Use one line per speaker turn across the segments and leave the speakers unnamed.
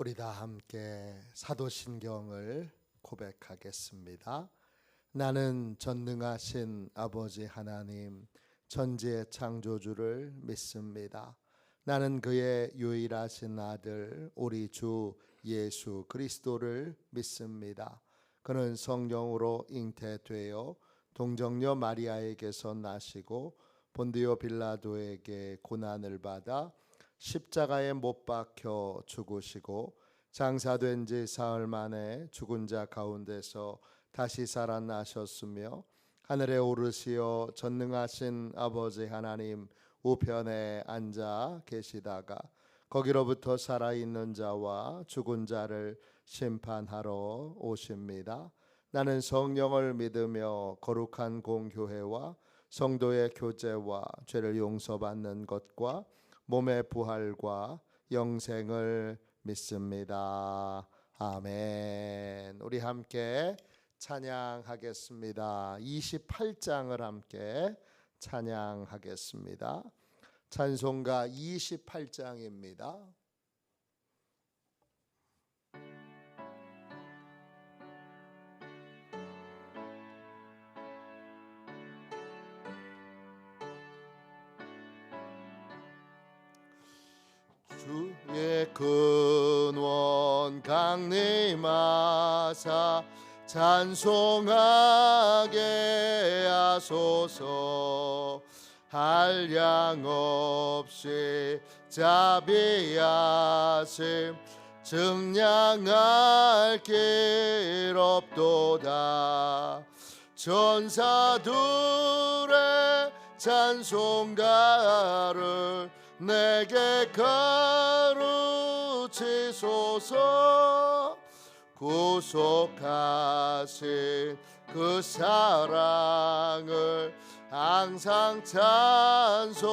우리 다 함께 사도신경을 고백하겠습니다. 나는 전능하신 아버지 하나님 천지의 창조주를 믿습니다. 나는 그의 유일하신 아들 우리 주 예수 그리스도를 믿습니다. 그는 성령으로 잉태되어 동정녀 마리아에게서 나시고 본디오 빌라도에게 고난을 받아 십자가에 못 박혀 죽으시고 장사된 지 사흘 만에 죽은 자 가운데서 다시 살아나셨으며 하늘에 오르시어 전능하신 아버지 하나님 우편에 앉아 계시다가 거기로부터 살아있는 자와 죽은 자를 심판하러 오십니다. 나는 성령을 믿으며 거룩한 공교회와 성도의 교제와 죄를 용서받는 것과 몸의 부활과 영생을 믿습니다. 아멘. 우리 함께 찬양하겠습니다. 28장을 함께 찬양하겠습니다. 찬송가 28장입니다. 주의 근원 강림하사 찬송하게 하소서. 한량 없이 자비하심 증량할 길 없도다. 천사들의 찬송가를 내게 가르치소서. 구속하신 그 사랑을 항상 찬송합니다.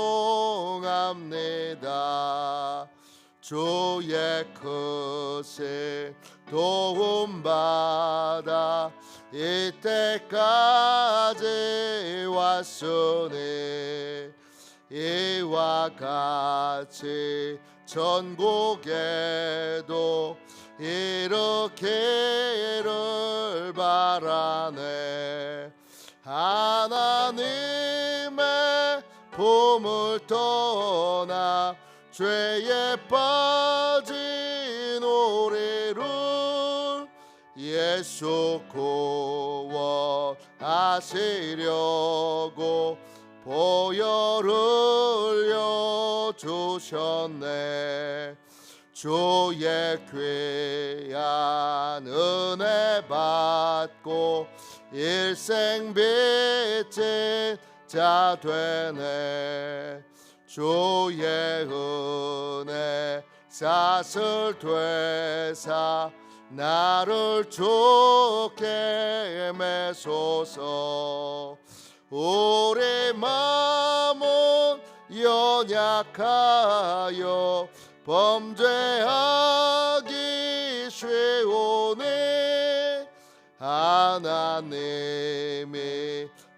주의 크신 도움받아 이때까지 왔으니 이와 같이 전국에도 이르기를 바라네. 하나님의 품을 떠나 죄에 빠진 우리를 예수 구원하시려고 보혈을 흘려주셨네. 주의 귀한 은혜 받고 일생 빚진 자 되네. 주의 은혜 사슬 되사 나를 좋게 매소서. 우리 마음은 연약하여 범죄하기 쉬우니 하나님이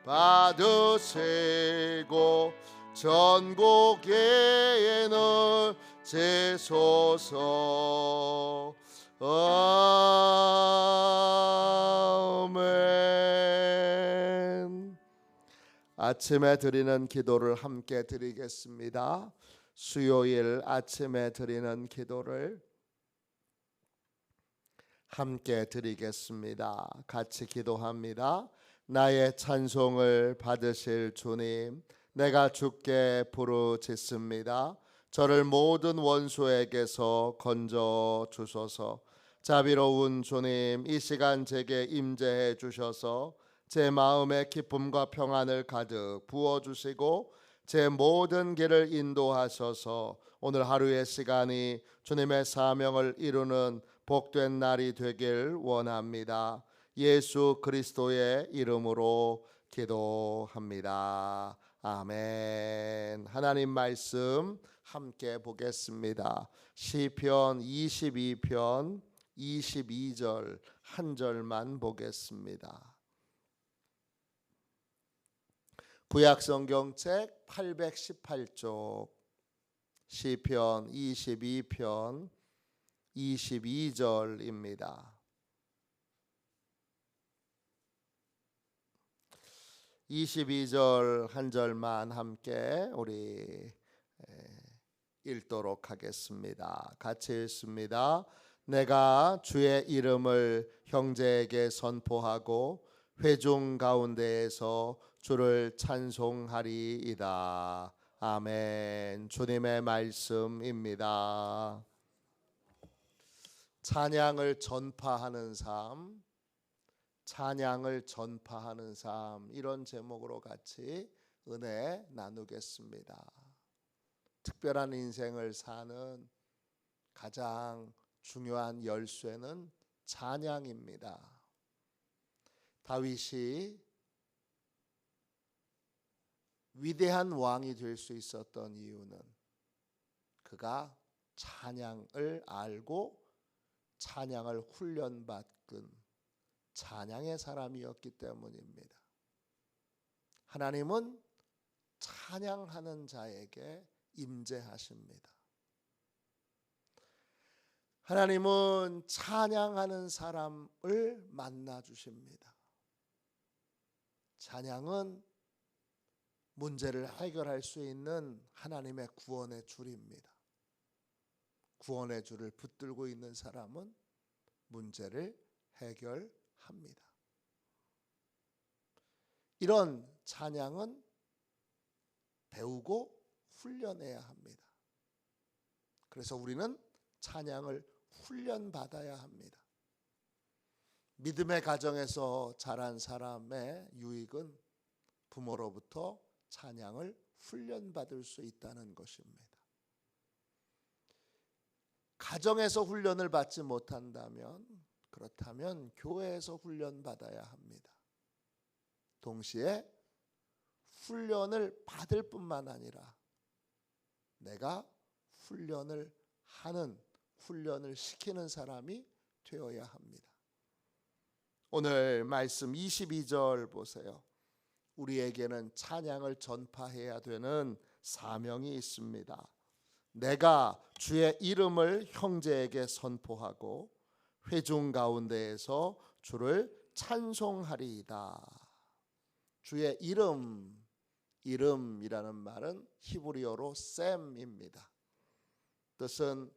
받으시고 전국인을 지소서. 아멘. 아침에 드리는 기도를 함께 드리겠습니다. 수요일 아침에 드리는 기도를 함께 드리겠습니다. 같이 기도합니다. 나의 찬송을 받으실 주님, 내가 주께 부르짖습니다. 저를 모든 원수에게서 건져 주소서. 자비로운 주님, 이 시간 제게 임재해 주셔서 제 마음에 기쁨과 평안을 가득 부어주시고 제 모든 길을 인도하셔서 오늘 하루의 시간이 주님의 사명을 이루는 복된 날이 되길 원합니다. 예수 그리스도의 이름으로 기도합니다. 아멘. 하나님 말씀 함께 보겠습니다. 시편 22편 22절 한 절만 보겠습니다. 구약성경책 818쪽 시편 22편 22절입니다. 22절 한 절만 함께 우리 읽도록 하겠습니다. 같이 읽습니다. 내가 주의 이름을 형제에게 선포하고 회중 가운데에서 주를 찬송하리이다. 아멘. 주님의 말씀입니다. 찬양을 전파하는 삶, 찬양을 전파하는 삶, 이런 제목으로 같이 은혜 나누겠습니다. 특별한 인생을 사는 가장 중요한 열쇠는 찬양입니다. 다윗이 위대한 왕이 될 수 있었던 이유는 그가 찬양을 알고 찬양을 훈련받은 찬양의 사람이었기 때문입니다. 하나님은 찬양하는 자에게 임재하십니다. 하나님은 찬양하는 사람을 만나 주십니다. 찬양은 문제를 해결할 수 있는 하나님의 구원의 줄입니다. 구원의 줄을 붙들고 있는 사람은 문제를 해결합니다. 이런 찬양은 배우고 훈련해야 합니다. 그래서 우리는 찬양을 훈련받아야 합니다. 믿음의 가정에서 자란 사람의 유익은 부모로부터 찬양을 훈련받을 수 있다는 것입니다. 가정에서 훈련을 받지 못한다면, 그렇다면 교회에서 훈련받아야 합니다. 동시에 훈련을 받을 뿐만 아니라 내가 훈련을 하는, 훈련을 시키는 사람이 되어야 합니다. 오늘 말씀 22절 보세요. 우리에게는 찬양을 전파해야 되는 사명이 있습니다. 내가 주의 이름을 형제에게 선포하고 회중 가운데에서 주를 찬송하리이다. 주의 이름이라는 말은 히브리어로 셈입니다. 뜻은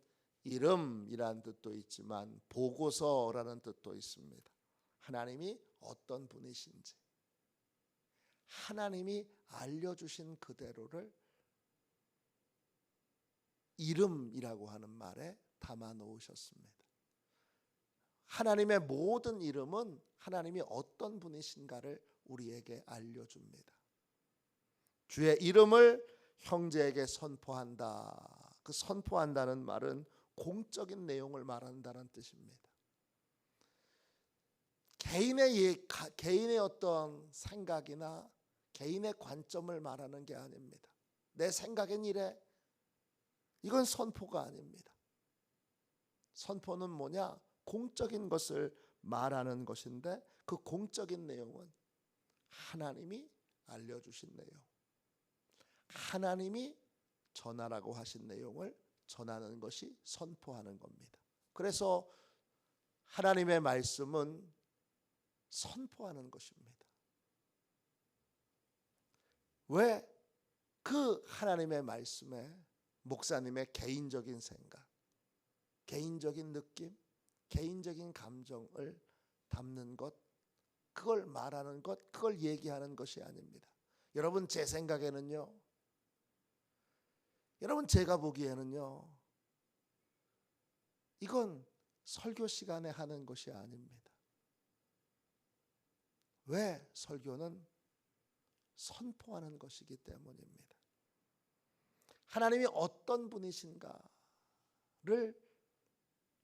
이름이라는 뜻도 있지만 보고서라는 뜻도 있습니다. 하나님이 어떤 분이신지, 하나님이 알려주신 그대로를 이름이라고 하는 말에 담아 놓으셨습니다. 하나님의 모든 이름은 하나님이 어떤 분이신가를 우리에게 알려줍니다. 주의 이름을 형제에게 선포한다. 그 선포한다는 말은 공적인 내용을 말한다는 뜻입니다. 개인의 어떤 생각이나 개인의 관점을 말하는 게 아닙니다. 내 생각엔 이래. 이건 선포가 아닙니다. 선포는 뭐냐? 공적인 것을 말하는 것인데 그 공적인 내용은 하나님이 알려주신 내용, 하나님이 전하라고 하신 내용을 전하는 것이 선포하는 겁니다. 그래서 하나님의 말씀은 선포하는 것입니다. 왜? 그 하나님의 말씀에 목사님의 개인적인 생각, 개인적인 느낌, 개인적인 감정을 담는 것, 그걸 말하는 것, 그걸 얘기하는 것이 아닙니다. 여러분, 제 생각에는요, 여러분 제가 보기에는요, 이건 설교 시간에 하는 것이 아닙니다. 왜? 설교는 선포하는 것이기 때문입니다. 하나님이 어떤 분이신가를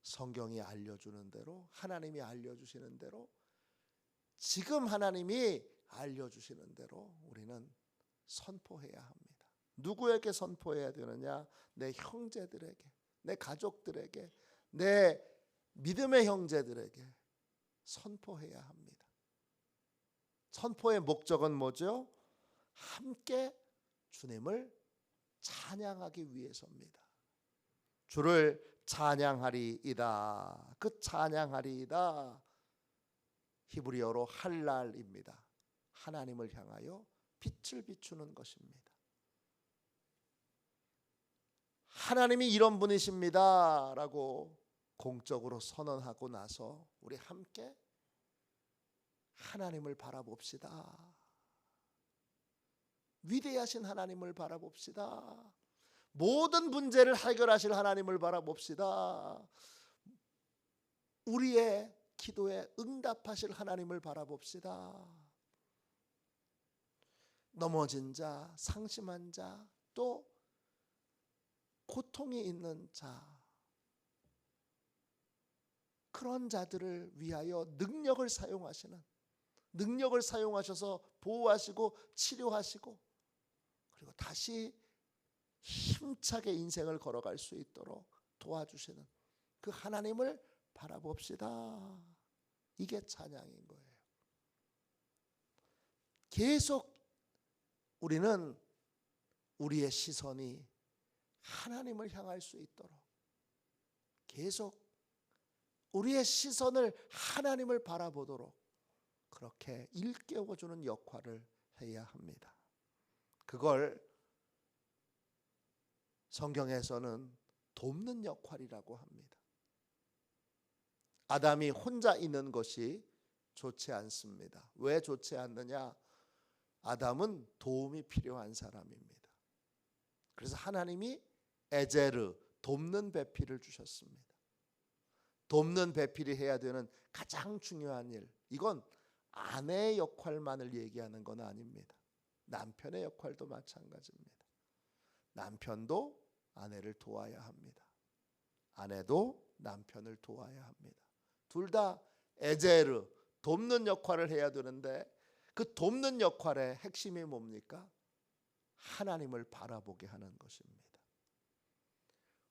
성경이 알려주는 대로, 하나님이 알려주시는 대로, 지금 하나님이 알려주시는 대로 우리는 선포해야 합니다. 누구에게 선포해야 되느냐? 내 형제들에게, 내 가족들에게, 내 믿음의 형제들에게 선포해야 합니다. 선포의 목적은 뭐죠? 함께 주님을 찬양하기 위해서입니다. 주를 찬양하리이다. 그 찬양하리이다. 히브리어로 할랄입니다. 하나님을 향하여 빛을 비추는 것입니다. 하나님이 이런 분이십니다 라고 공적으로 선언하고 나서 우리 함께 하나님을 바라봅시다. 위대하신 하나님을 바라봅시다. 모든 문제를 해결하실 하나님을 바라봅시다. 우리의 기도에 응답하실 하나님을 바라봅시다. 넘어진 자, 상심한 자, 또 고통이 있는 자, 그런 자들을 위하여 능력을 사용하셔서 보호하시고 치료하시고 그리고 다시 힘차게 인생을 걸어갈 수 있도록 도와주시는 그 하나님을 바라봅시다. 이게 찬양인 거예요. 계속 우리는 우리의 시선이 하나님을 향할 수 있도록 계속 우리의 시선을 하나님을 바라보도록 그렇게 일깨워주는 역할을 해야 합니다. 그걸 성경에서는 돕는 역할이라고 합니다. 아담이 혼자 있는 것이 좋지 않습니다. 왜 좋지 않느냐? 아담은 도움이 필요한 사람입니다. 그래서 하나님이 에제르, 돕는 배필을 주셨습니다. 돕는 배필이 해야 되는 가장 중요한 일, 이건 아내의 역할만을 얘기하는 건 아닙니다. 남편의 역할도 마찬가지입니다. 남편도 아내를 도와야 합니다. 아내도 남편을 도와야 합니다. 둘 다 에제르, 돕는 역할을 해야 되는데 그 돕는 역할의 핵심이 뭡니까? 하나님을 바라보게 하는 것입니다.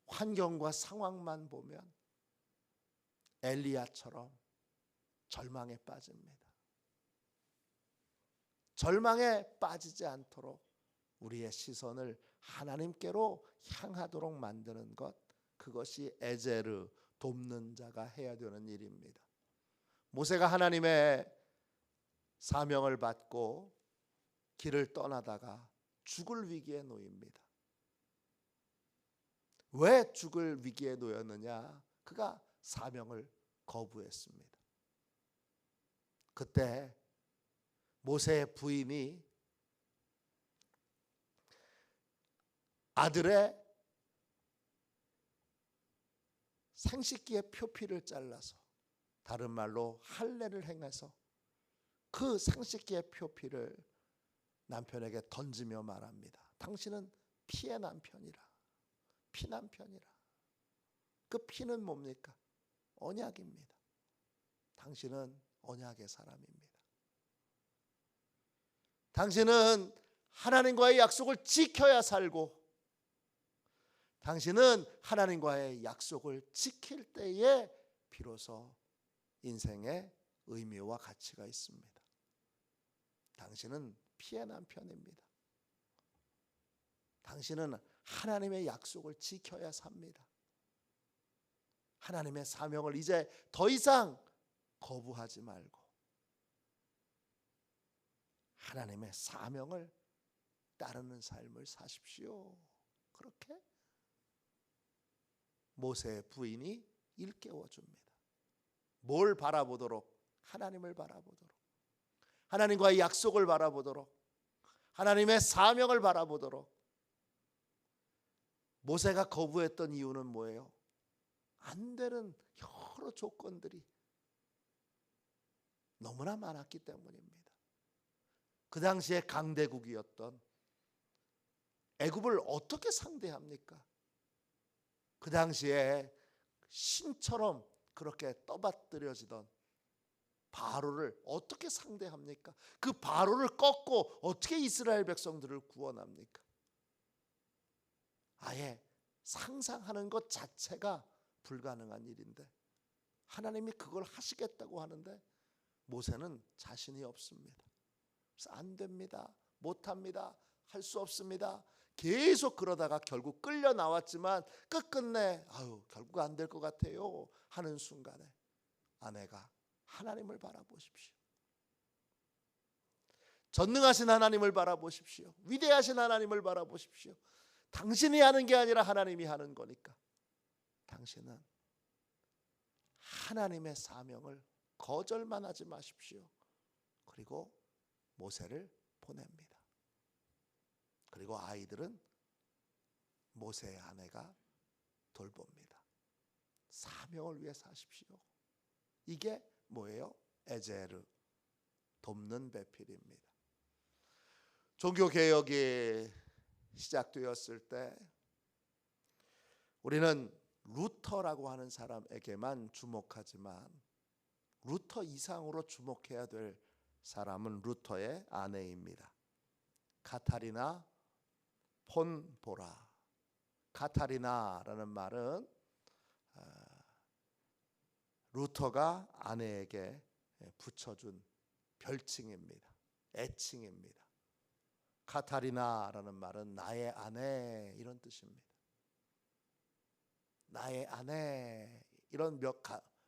환경과 상황만 보면 엘리야처럼 절망에 빠집니다. 절망에 빠지지 않도록 우리의 시선을 하나님께로 향하도록 만드는 것, 그것이 에제르, 돕는 자가 해야 되는 일입니다. 모세가 하나님의 사명을 받고 길을 떠나다가 죽을 위기에 놓입니다. 왜 죽을 위기에 놓였느냐? 그가 사명을 거부했습니다. 그때 모세의 부인이 아들의 생식기의 표피를 잘라서, 다른 말로 할례를 행해서 그 생식기의 표피를 남편에게 던지며 말합니다. 당신은 피의 남편이라, 피남편이라. 그 피는 뭡니까? 언약입니다. 당신은 언약의 사람입니다. 당신은 하나님과의 약속을 지켜야 살고, 당신은 하나님과의 약속을 지킬 때에 비로소 인생의 의미와 가치가 있습니다. 당신은 피의 남편입니다. 당신은 하나님의 약속을 지켜야 삽니다. 하나님의 사명을 이제 더 이상 거부하지 말고 하나님의 사명을 따르는 삶을 사십시오. 그렇게 모세의 부인이 일깨워 줍니다. 뭘 바라보도록? 하나님을 바라보도록, 하나님과의 약속을 바라보도록, 하나님의 사명을 바라보도록. 모세가 거부했던 이유는 뭐예요? 안 되는 여러 조건들이 너무나 많았기 때문입니다. 그 당시에 강대국이었던 애굽을 어떻게 상대합니까? 그 당시에 신처럼 그렇게 떠받들여지던 바로를 어떻게 상대합니까? 그 바로를 꺾고 어떻게 이스라엘 백성들을 구원합니까? 아예 상상하는 것 자체가 불가능한 일인데 하나님이 그걸 하시겠다고 하는데 모세는 자신이 없습니다. 그래서 안 됩니다. 못합니다. 할 수 없습니다. 계속 그러다가 결국 끌려 나왔지만 끝끝내 결국 안 될 것 같아요 하는 순간에 아내가 하나님을 바라보십시오. 전능하신 하나님을 바라보십시오. 위대하신 하나님을 바라보십시오. 당신이 하는 게 아니라 하나님이 하는 거니까 당신은 하나님의 사명을 거절만 하지 마십시오. 그리고 모세를 보냅니다. 그리고 아이들은 모세의 아내가 돌봅니다. 사명을 위해 사십시오. 이게 뭐예요? 에제르, 돕는 배필입니다. 종교개혁이 시작되었을 때 우리는 루터라고 하는 사람에게만 주목하지만 루터 이상으로 주목해야 될 사람은 루터의 아내입니다. 카타리나 폰 보라. 카타리나라는 말은 루터가 아내에게 붙여준 별칭입니다. 애칭입니다. 카타리나라는 말은 나의 아내 이런 뜻입니다. 나의 아내 이런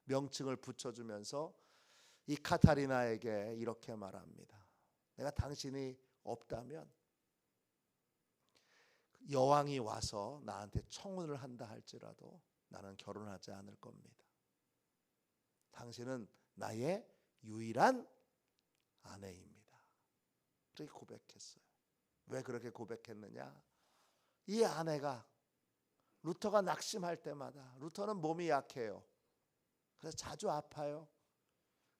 명칭을 붙여주면서 이 카타리나에게 이렇게 말합니다. 내가 당신이 없다면 여왕이 와서 나한테 청혼을 한다 할지라도 나는 결혼하지 않을 겁니다. 당신은 나의 유일한 아내입니다. 그렇게 고백했어요. 왜 그렇게 고백했느냐? 이 아내가 루터가 낙심할 때마다 루터는 몸이 약해요. 그래서 자주 아파요.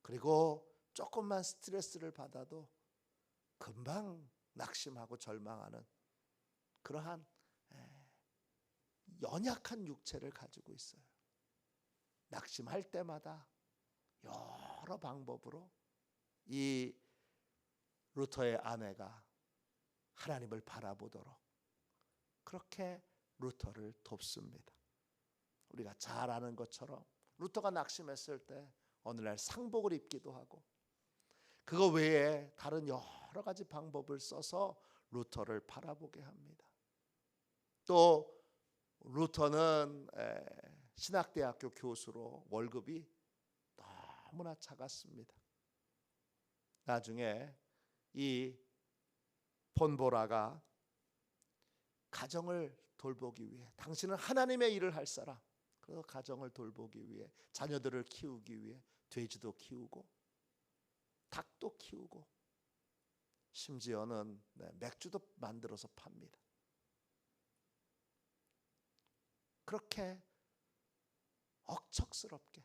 그리고 조금만 스트레스를 받아도 금방 낙심하고 절망하는 그러한 연약한 육체를 가지고 있어요. 낙심할 때마다 여러 방법으로 이 루터의 아내가 하나님을 바라보도록 그렇게 루터를 돕습니다. 우리가 잘 아는 것처럼 루터가 낙심했을 때 어느 날 상복을 입기도 하고 그거 외에 다른 여러 가지 방법을 써서 루터를 바라보게 합니다. 또 루터는 신학대학교 교수로 월급이 너무나 작았습니다. 나중에 이 폰보라가 가정을 돌보기 위해 당신은 하나님의 일을 할 사람, 그래서 가정을 돌보기 위해 자녀들을 키우기 위해 돼지도 키우고 닭도 키우고 심지어는 맥주도 만들어서 팝니다. 그렇게 억척스럽게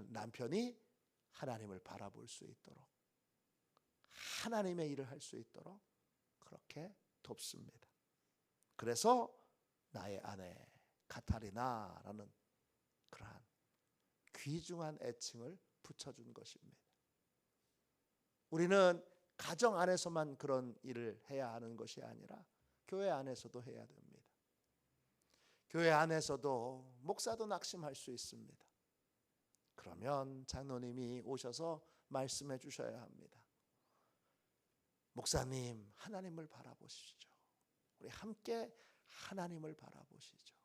남편이 하나님을 바라볼 수 있도록 하나님의 일을 할 수 있도록 그렇게 돕습니다. 그래서 나의 아내 카타리나라는 그러한 귀중한 애칭을 붙여준 것입니다. 우리는 가정 안에서만 그런 일을 해야 하는 것이 아니라 교회 안에서도 해야 됩니다. 교회 안에서도 목사도 낙심할 수 있습니다. 그러면 장로님이 오셔서 말씀해 주셔야 합니다. 목사님, 하나님을 바라보시죠. 우리 함께 하나님을 바라보시죠.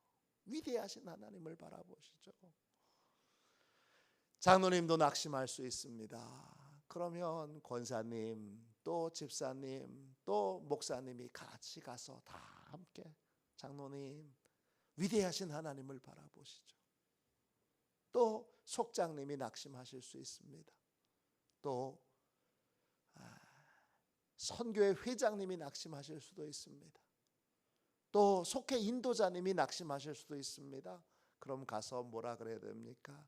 위대하신 하나님을 바라보시죠. 장로님도 낙심할 수 있습니다. 그러면 권사님, 또 집사님, 또 목사님이 같이 가서 다 함께 장로님, 위대하신 하나님을 바라보시죠. 또 속장님이 낙심하실 수 있습니다. 또 선교회 회장님이 낙심하실 수도 있습니다. 또 속회 인도자님이 낙심하실 수도 있습니다. 그럼 가서 뭐라 그래야 됩니까?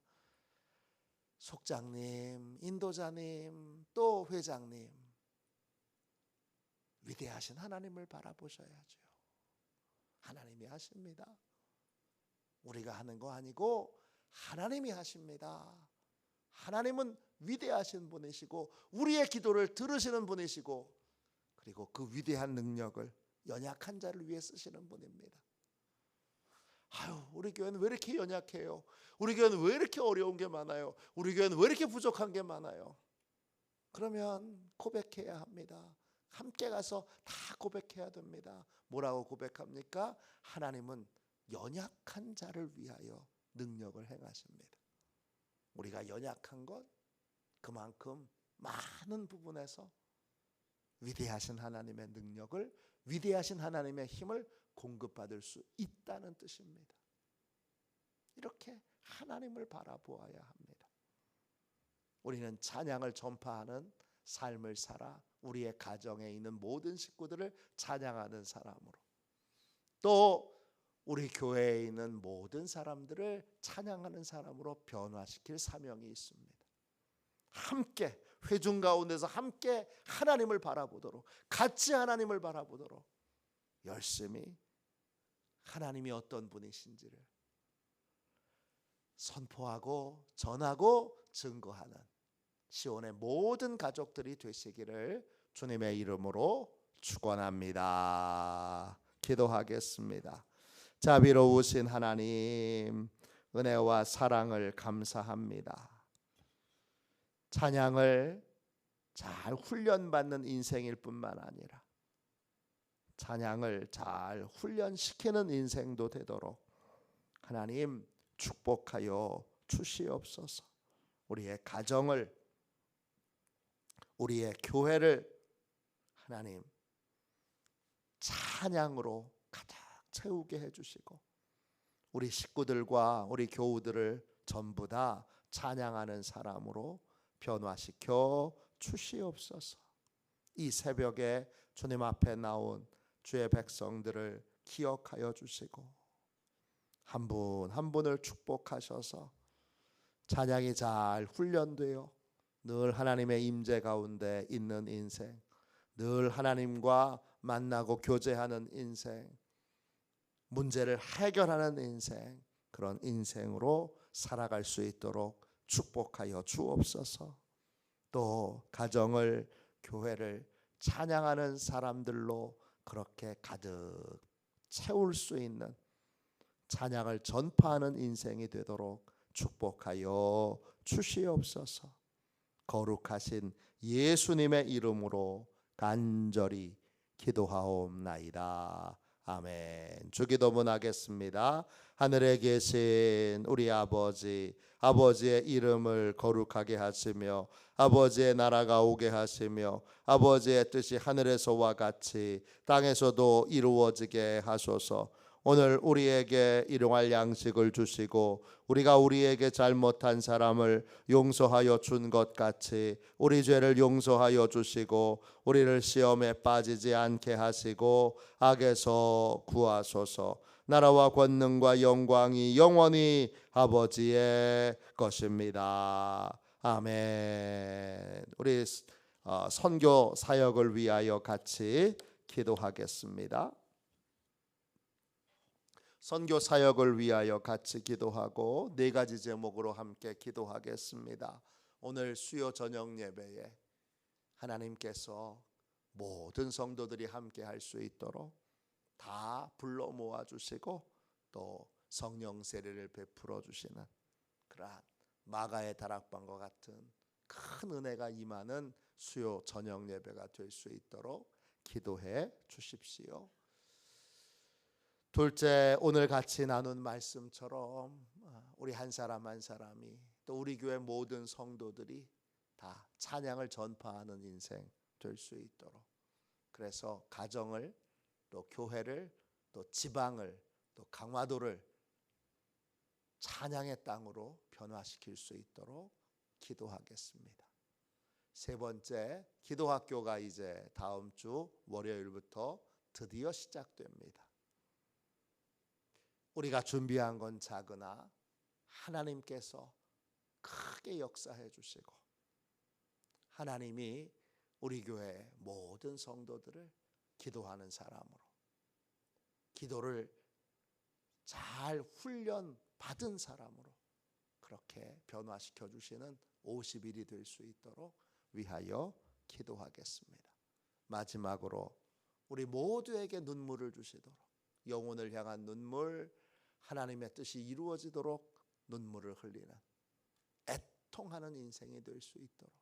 속장님, 인도자님, 또 회장님, 위대하신 하나님을 바라보셔야죠. 하나님이 하십니다. 우리가 하는 거 아니고 하나님이 하십니다. 하나님은 위대하신 분이시고 우리의 기도를 들으시는 분이시고 그리고 그 위대한 능력을 연약한 자를 위해 쓰시는 분입니다. 우리 교회는 왜 이렇게 연약해요? 우리 교회는 왜 이렇게 어려운 게 많아요? 우리 교회는 왜 이렇게 부족한 게 많아요? 그러면 고백해야 합니다. 함께 가서 다 고백해야 됩니다. 뭐라고 고백합니까? 하나님은 연약한 자를 위하여 능력을 행하십니다. 우리가 연약한 것 그만큼 많은 부분에서 위대하신 하나님의 능력을, 위대하신 하나님의 힘을 공급받을 수 있다는 뜻입니다. 이렇게 하나님을 바라보아야 합니다. 우리는 찬양을 전파하는 삶을 살아 우리의 가정에 있는 모든 식구들을 찬양하는 사람으로, 또 우리 교회에 있는 모든 사람들을 찬양하는 사람으로 변화시킬 사명이 있습니다. 함께 회중 가운데서 함께 하나님을 바라보도록, 같이 하나님을 바라보도록 열심히 하나님이 어떤 분이신지를 선포하고 전하고 증거하는 시온의 모든 가족들이 되시기를 주님의 이름으로 축원합니다. 기도하겠습니다. 자비로우신 하나님, 은혜와 사랑을 감사합니다. 찬양을 잘 훈련받는 인생일 뿐만 아니라 찬양을 잘 훈련시키는 인생도 되도록 하나님 축복하여 주시옵소서. 우리의 가정을, 우리의 교회를 하나님 찬양으로 가득 채우게 해주시고 우리 식구들과 우리 교우들을 전부 다 찬양하는 사람으로 변화시켜 주시옵소서. 이 새벽에 주님 앞에 나온 주의 백성들을 기억하여 주시고 한 분 한 분을 축복하셔서 찬양이 잘 훈련되어 늘 하나님의 임재 가운데 있는 인생, 늘 하나님과 만나고 교제하는 인생, 문제를 해결하는 인생, 그런 인생으로 살아갈 수 있도록 축복하여 주옵소서. 또 가정을, 교회를 찬양하는 사람들로 그렇게 가득 채울 수 있는 찬양을 전파하는 인생이 되도록 축복하여 주시옵소서. 거룩하신 예수님의 이름으로 간절히 기도하옵나이다. 아멘. 주기도문 하겠습니다. 하늘에 계신 우리 아버지, 아버지의 이름을 거룩하게 하시며 아버지의 나라가 오게 하시며 아버지의 뜻이 하늘에서와 같이 땅에서도 이루어지게 하소서. 오늘 우리에게 일용할 양식을 주시고 우리가 우리에게 잘못한 사람을 용서하여 준 것 같이 우리 죄를 용서하여 주시고 우리를 시험에 빠지지 않게 하시고 악에서 구하소서. 나라와 권능과 영광이 영원히 아버지의 것입니다. 아멘. 우리 선교 사역을 위하여 같이 기도하겠습니다. 선교 사역을 위하여 같이 기도하고 네 가지 제목으로 함께 기도하겠습니다. 오늘 수요 저녁 예배에 하나님께서 모든 성도들이 함께 할 수 있도록 다 불러 모아 주시고 또 성령 세례를 베풀어 주시는 그러한 마가의 다락방과 같은 큰 은혜가 임하는 수요 저녁 예배가 될 수 있도록 기도해 주십시오. 둘째, 오늘 같이 나눈 말씀처럼 우리 한 사람 한 사람이 또 우리 교회 모든 성도들이 다 찬양을 전파하는 인생 될 수 있도록, 그래서 가정을 또 교회를 또 지방을 또 강화도를 찬양의 땅으로 변화시킬 수 있도록 기도하겠습니다. 세 번째, 기도학교가 이제 다음 주 월요일부터 드디어 시작됩니다. 우리가 준비한 건 작으나 하나님께서 크게 역사해 주시고 하나님이 우리 교회 모든 성도들을 기도하는 사람으로, 기도를 잘 훈련 받은 사람으로 그렇게 변화시켜 주시는 50일이 될 수 있도록 위하여 기도하겠습니다. 마지막으로 우리 모두에게 눈물을 주시도록, 영혼을 향한 눈물, 하나님의 뜻이 이루어지도록 눈물을 흘리는 애통하는 인생이 될 수 있도록,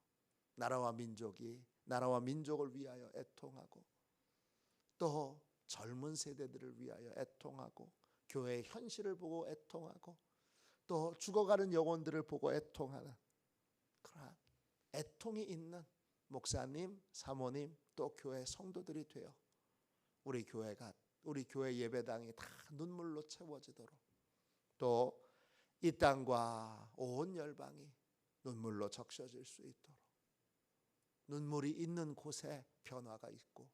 나라와 민족이 나라와 민족을 위하여 애통하고 또 젊은 세대들을 위하여 애통하고 교회의 현실을 보고 애통하고 또 죽어가는 영혼들을 보고 애통하는 그러한 애통이 있는 목사님, 사모님 또 교회 성도들이 되어 우리 교회 예배당이 다 눈물로 채워지도록 또 이 땅과 온 열방이 눈물로 적셔질 수 있도록 눈물이 있는 곳에 변화가 있고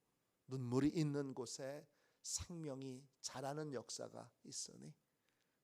눈물이 있는 곳에 생명이 자라는 역사가 있으니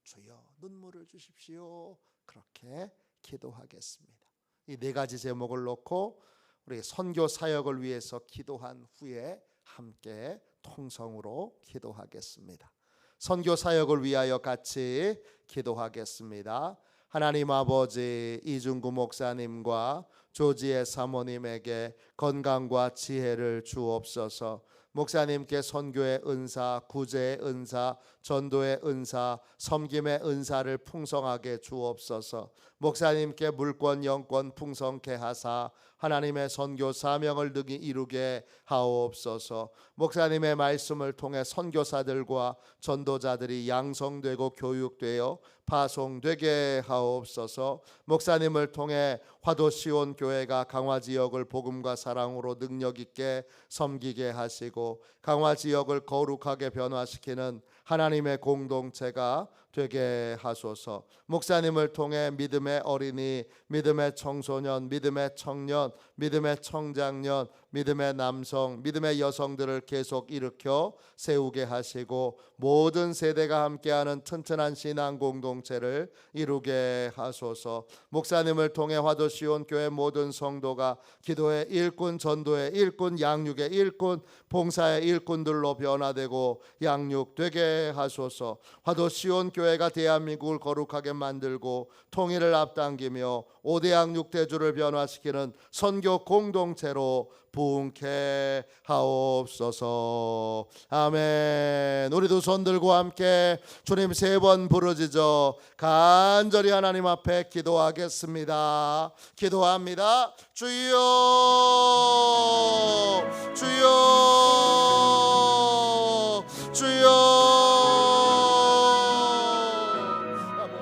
주여 눈물을 주십시오. 그렇게 기도하겠습니다. 이 네 가지 제목을 놓고 우리 선교 사역을 위해서 기도한 후에 함께 통성으로 기도하겠습니다. 선교 사역을 위하여 같이 기도하겠습니다. 하나님 아버지, 이중구 목사님과 조지의 사모님에게 건강과 지혜를 주옵소서. 목사님께 선교의 은사, 구제의 은사, 전도의 은사, 섬김의 은사를 풍성하게 주옵소서. 목사님께 물권 영권 풍성케 하사 하나님의 선교 사명을 능히 이루게 하옵소서. 목사님의 말씀을 통해 선교사들과 전도자들이 양성되고 교육되어 파송되게 하옵소서. 목사님을 통해 화도시온 교회가 강화 지역을 복음과 사랑으로 능력 있게 섬기게 하시고 강화 지역을 거룩하게 변화시키는 하나님의 공동체가 되게 하소서. 목사님을 통해 믿음의 어린이, 믿음의 청소년, 믿음의 청년, 믿음의 청장년, 믿음의 남성, 믿음의 여성들을 계속 일으켜 세우게 하시고 모든 세대가 함께하는 튼튼한 신앙 공동체를 이루게 하소서. 목사님을 통해 화도시온 교회 모든 성도가 기도의 일꾼, 전도의 일꾼, 양육의 일꾼, 봉사의 일꾼들로 변화되고 양육되게 하소서. 화도시온 교회가 대한민국을 거룩하게 만들고 통일을 앞당기며 5대 양육대주를 변화시키는 선교 공동체로 부흥케 하옵소서. 아멘. 우리 두 손 들고 함께 주님 3번 부르짖어 간절히 하나님 앞에 기도하겠습니다. 기도합니다. 주여